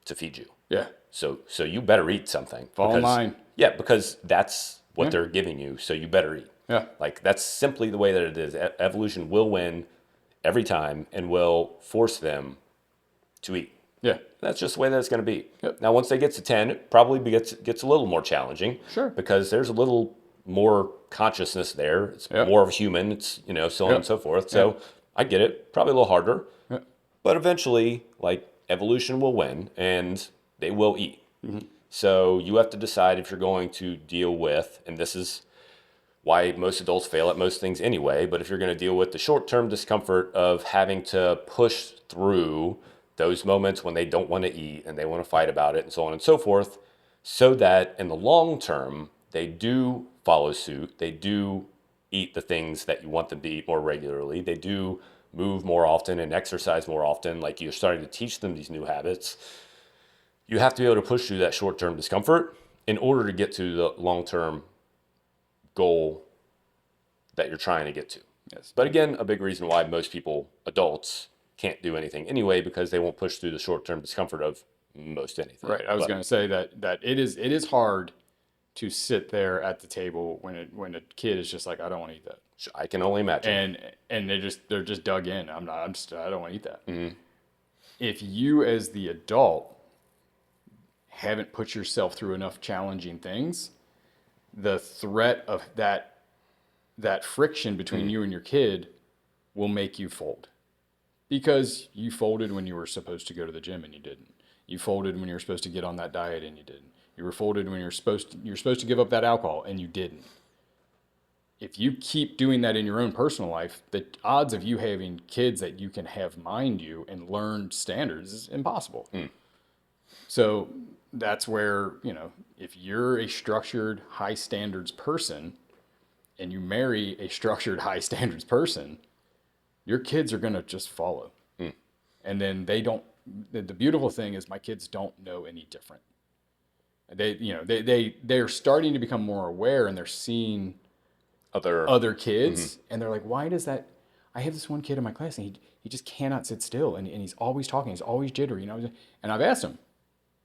to feed you. Yeah. So you better eat something. Fall in line. Yeah, because that's what they're giving you, so you better eat. Yeah. That's simply the way that it is. Evolution will win every time and will force them to eat. Yeah. That's just the way that it's going to be. Yep. Now, once they get to 10, it probably gets a little more challenging. Sure. Because there's a little more consciousness there. It's more of a human. It's, so on and so forth. So I get it. Probably a little harder. Yep. But eventually, evolution will win and they will eat. So you have to decide if you're going to deal with, and this is why most adults fail at most things anyway, but if you're going to deal with the short-term discomfort of having to push through those moments when they don't want to eat and they want to fight about it and so on and so forth, so that in the long term, they do follow suit, they do eat the things that you want them to eat more regularly, they do move more often and exercise more often, you're starting to teach them these new habits. You have to be able to push through that short-term discomfort in order to get to the long-term goal that you're trying to get to. Yes. But again, a big reason why most people, adults, can't do anything anyway, because they won't push through the short-term discomfort of most anything. Right. I was going to say that it is hard to sit there at the table when a kid is just like, I don't want to eat that. I can only imagine. And they're just dug in. I don't want to eat that. If you as the adult haven't put yourself through enough challenging things, the threat of that friction between you and your kid will make you fold. Because you folded when you were supposed to go to the gym and you didn't. You folded when you were supposed to get on that diet and you didn't. You were folded when you're supposed to give up that alcohol and you didn't. If you keep doing that in your own personal life, the odds of you having kids that you can have mind you and learn standards is impossible. So that's where, if you're a structured, high standards person and you marry a structured, high standards person, your kids are going to just follow. And then the beautiful thing is my kids don't know any different. They're starting to become more aware and they're seeing other kids and they're like, why does that? I have this one kid in my class and he just cannot sit still and he's always talking. He's always jittery. And I've asked him,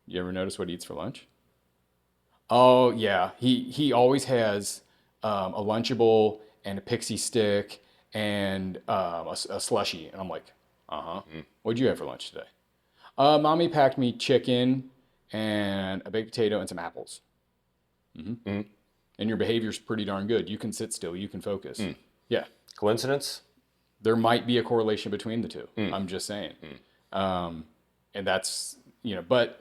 you ever notice what he eats for lunch? Oh yeah. He always has a Lunchable and a Pixie stick and a slushie. And I'm like, what'd you have for lunch today? Mommy packed me chicken and a baked potato and some apples. And your behavior's pretty darn good. You can sit still. You can focus. Yeah. Coincidence? There might be a correlation between the two. I'm just saying. And that's, but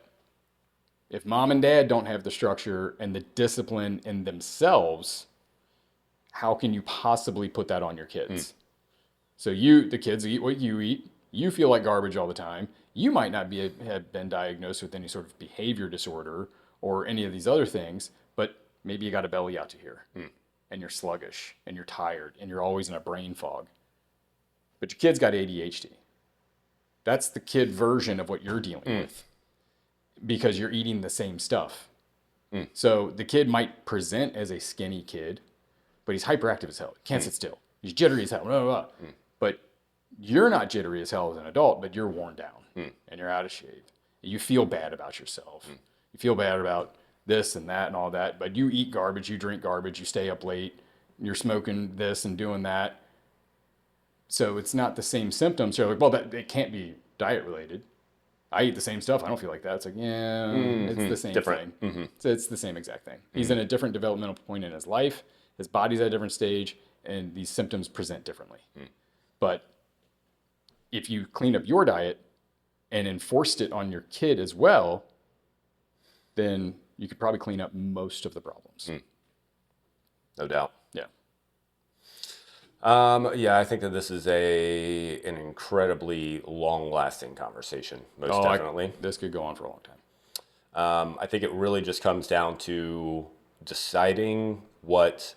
if mom and dad don't have the structure and the discipline in themselves, how can you possibly put that on your kids? So the kids eat what you eat. You feel like garbage all the time. You might not have been diagnosed with any sort of behavior disorder or any of these other things, but maybe you got a belly out to here and you're sluggish and you're tired and you're always in a brain fog. But your kid's got ADHD. That's the kid version of what you're dealing with because you're eating the same stuff. So the kid might present as a skinny kid, but he's hyperactive as hell. Can't sit still. He's jittery as hell. Blah, blah, blah. But you're not jittery as hell as an adult, but you're worn down and you're out of shape. You feel bad about yourself. You feel bad about this and that and all that, but you eat garbage, you drink garbage, you stay up late, you're smoking this and doing that. So it's not the same symptoms. So you're like, well, it can't be diet related. I eat the same stuff. I don't feel like that. It's like, yeah, it's the same thing. So it's the same exact thing. He's in a different developmental point in his life. His body's at a different stage, and these symptoms present differently. But if you clean up your diet and enforced it on your kid as well, then you could probably clean up most of the problems. No doubt. Yeah. Yeah, I think that this is an incredibly long-lasting conversation, most definitely. This could go on for a long time. I think it really just comes down to deciding what...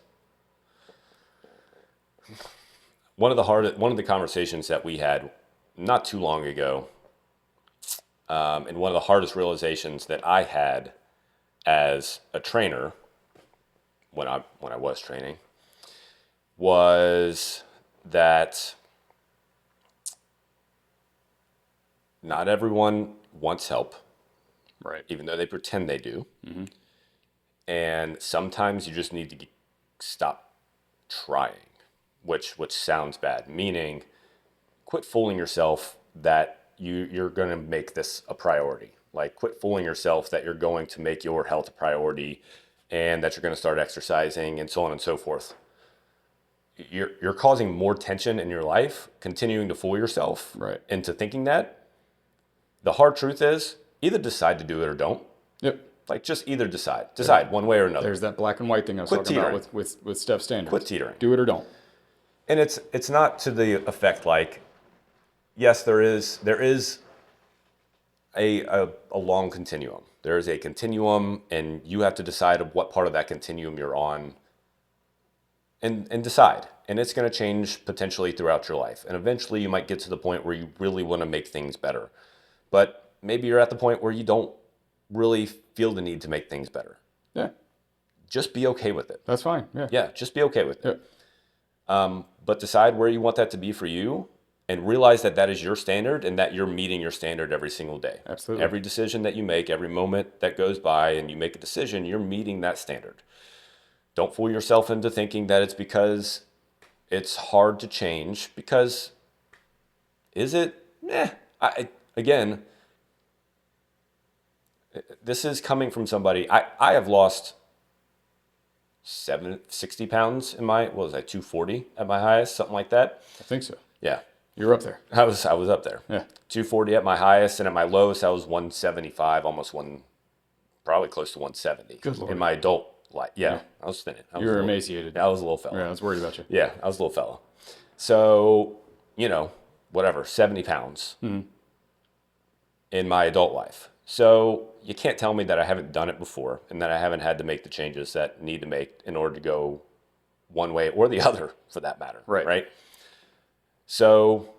One of the conversations that we had not too long ago, and one of the hardest realizations that I had as a trainer when I was training was that not everyone wants help, right? Even though they pretend they do. And sometimes you just need to stop trying, which sounds bad, meaning quit fooling yourself that you're going to make this a priority. Like, quit fooling yourself that you're going to make your health a priority and that you're going to start exercising and so on and so forth. You're causing more tension in your life, continuing to fool yourself into thinking that. The hard truth is, either decide to do it or don't. Yep. Like, just either decide one way or another. There's that black and white thing I was talking about with Steph standards. Quit teetering. Do it or don't. And it's not to the effect like, yes, there is a long continuum. There is a continuum, and you have to decide what part of that continuum you're on and decide. And it's going to change potentially throughout your life. And eventually you might get to the point where you really want to make things better. But maybe you're at the point where you don't really feel the need to make things better. Yeah. Just be okay with it. That's fine. Yeah. Yeah, just be okay with it. Yeah. But decide where you want that to be for you, and realize that that is your standard and that you're meeting your standard every single day. Absolutely. Every decision that you make, every moment that goes by and you make a decision, you're meeting that standard. Don't fool yourself into thinking that it's because it's hard to change, because is it? Again, this is coming from somebody. I have lost 60 pounds in my, 240 at my highest, something like that. I think so. Yeah. You're up there. I was up there. Yeah. 240 at my highest, and at my lowest, I was 175, probably close to 170. Good Lord. In my adult life. Yeah, I was thinning. You were emaciated. I was a little fella. Yeah, I was worried about you. Yeah, I was a little fella. So, whatever, 70 pounds in my adult life. So you can't tell me that I haven't done it before and that I haven't had to make the changes that need to make in order to go one way or the other, for that matter. Right. So,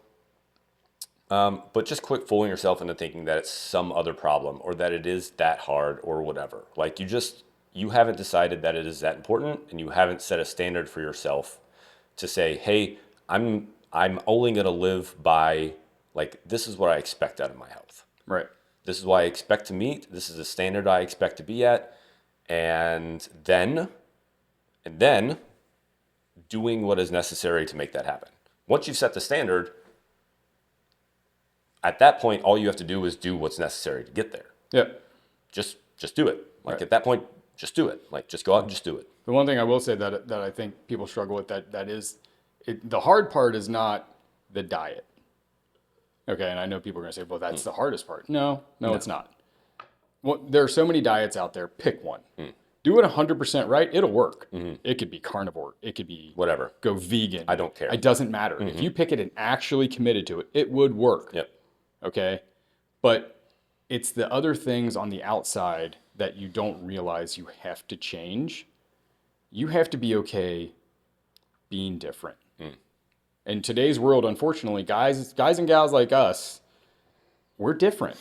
but just quit fooling yourself into thinking that it's some other problem or that it is that hard or whatever. Like you haven't decided that it is that important, and you haven't set a standard for yourself to say, hey, I'm only going to live by, like, this is what I expect out of my health. Right. This is what I expect to meet. This is the standard I expect to be at. And then doing what is necessary to make that happen. Once you've set the standard, at that point, all you have to do is do what's necessary to get there. Yeah. Just do it. Like, right. At that point, just do it. Like, just go out and just do it. The one thing I will say that I think people struggle with that is the hard part is not the diet. Okay, and I know people are going to say, well, that's the hardest part. No, it's not. Well, there are so many diets out there. Pick one. Do it 100% right. It'll work. It could be carnivore. It could be whatever. Go vegan. I don't care. It doesn't matter. If you pick it and actually committed to it, it would work. Yep. Okay? But it's the other things on the outside that you don't realize you have to change. You have to be okay being different. In today's world, unfortunately, guys and gals like us, we're different.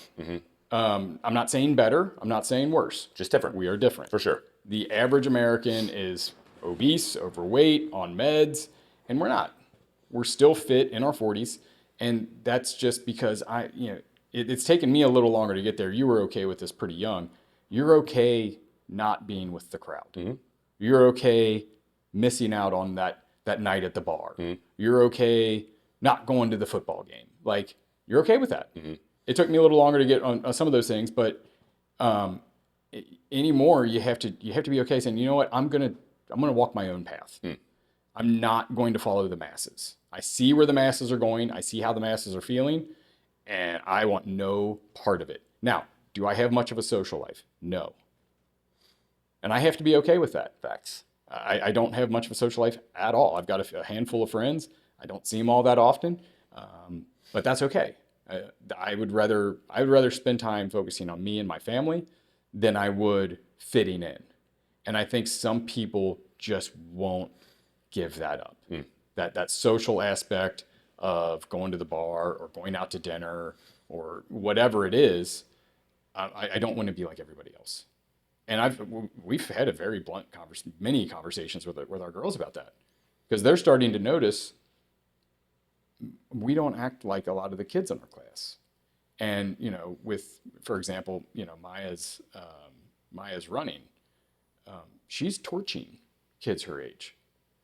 I'm not saying better. I'm not saying worse. Just different. We are different. For sure. The average American is obese, overweight, on meds, and we're not. We're still fit in our 40s, and that's just because it's taken me a little longer to get there. You were okay with this pretty young. You're okay not being with the crowd. You're okay missing out on that night at the bar. You're okay not going to the football game. Like, you're okay with that. It took me a little longer to get on some of those things, but anymore you have to be okay saying, you know what, I'm gonna walk my own path. I'm not going to follow the masses. I see where the masses are going. I see how the masses are feeling, and I want no part of it. Now, do I have much of a social life? No. And I have to be okay with that. Facts. I don't have much of a social life at all. I've got a handful of friends. I don't see them all that often, but that's okay. I would rather spend time focusing on me and my family than I would fitting in. And I think some people just won't give that up. That social aspect of going to the bar or going out to dinner or whatever it is, I don't want to be like everybody else. And we've had a very blunt many conversations with our girls about that, because they're starting to notice we don't act like a lot of the kids in our class. And for example, Maya's running. She's torching kids her age,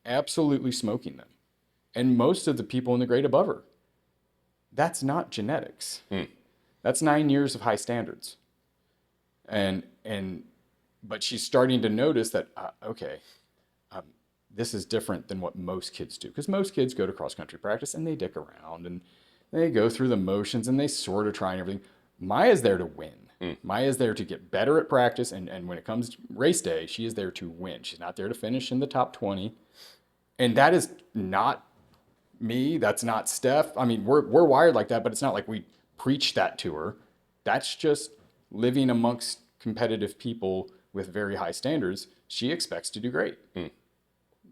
absolutely smoking them, and most of the people in the grade above her. That's not genetics. That's 9 years of high standards, but she's starting to notice that, this is different than what most kids do. Because most kids go to cross-country practice and they dick around and they go through the motions and they sort of try and everything. Maya's there to win. Maya's there to get better at practice. And when it comes to race day, she is there to win. She's not there to finish in the top 20. And that is not me. That's not Steph. I mean, we're wired like that, but it's not like we preach that to her. That's just living amongst competitive people with very high standards. She expects to do great.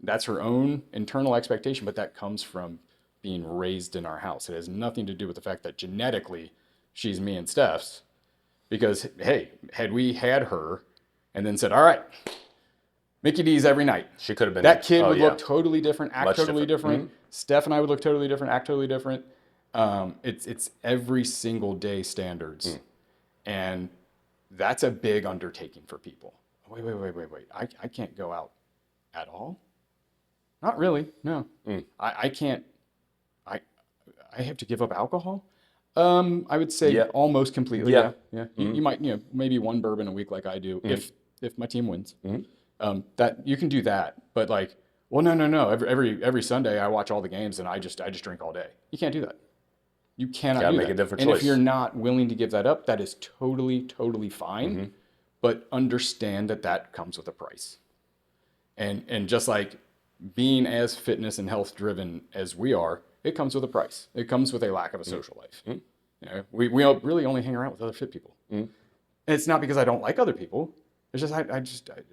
That's her own internal expectation, but that comes from being raised in our house. It has nothing to do with the fact that genetically she's me and Steph's, because, hey, had we had her and then said, all right, Mickey D's every night, she could have been. That kid would look totally different, act totally different. Mm-hmm. Steph and I would look totally different, act totally different. It's every single day standards. And that's a big undertaking for people. Wait. I can't go out at all? Not really, no. I can't. I have to give up alcohol? I would say almost completely, yeah. You might, maybe one bourbon a week like I do, if my team wins. That you can do that, but like, well, no. Every Sunday I watch all the games and I just drink all day. You can't do that. You cannot Gotta do make that. a different and choice. if you're not willing to give that up, that is totally, totally fine. But understand that that comes with a price. And just like being as fitness and health driven as we are, it comes with a price. It comes with a lack of a social life. You know, we really only hang around with other fit people. And it's not because I don't like other people. It's just I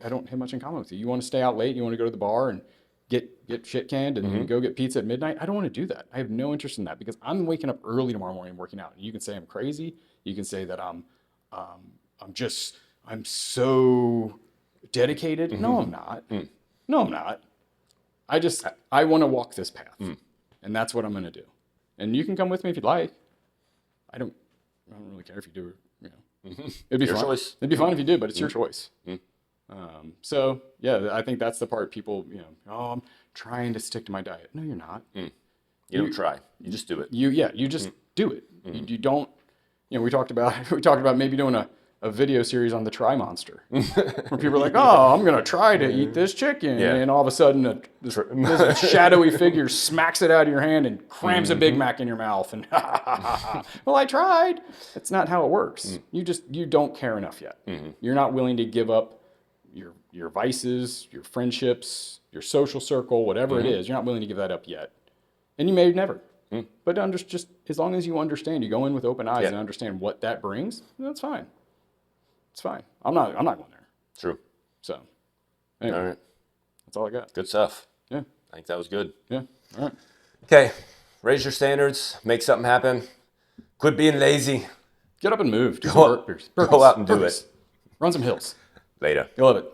don't have much in common with you. You want to stay out late, you want to go to the bar and get shit canned and go get pizza at midnight. I don't want to do that. I have no interest in that because I'm waking up early tomorrow morning and working out. And you can say I'm crazy. You can say that I'm so dedicated. No, I'm not. No, I'm not. I want to walk this path, and that's what I'm going to do. And you can come with me if you'd like. I don't really care if you do. You know, it'd be Your fun. choice. It'd be fun if you did, but it's your choice. So yeah, I think that's the part people, oh, I'm trying to stick to my diet. No, you're not. You don't try. You just do it. You just do it. You don't. We talked about maybe doing a video series on the Try Monster, where people are like, oh, I'm gonna try to eat this chicken, and all of a sudden this shadowy figure smacks it out of your hand and crams a Big Mac in your mouth, and well, I tried. That's not how it works. You don't care enough yet. You're not willing to give up your vices, your friendships, your social circle, whatever it is. You're not willing to give that up yet, and you may never. But just as long as you understand, you go in with open eyes and understand what that brings, that's fine. It's fine. I'm not going there. True. So, anyway, All right. that's all I got. Good stuff. Yeah. I think that was good. Yeah. All right. Okay. Raise your standards. Make something happen. Quit being lazy. Get up and move. Do Go some burpees. out and do it. Run some hills. Later. You'll love it.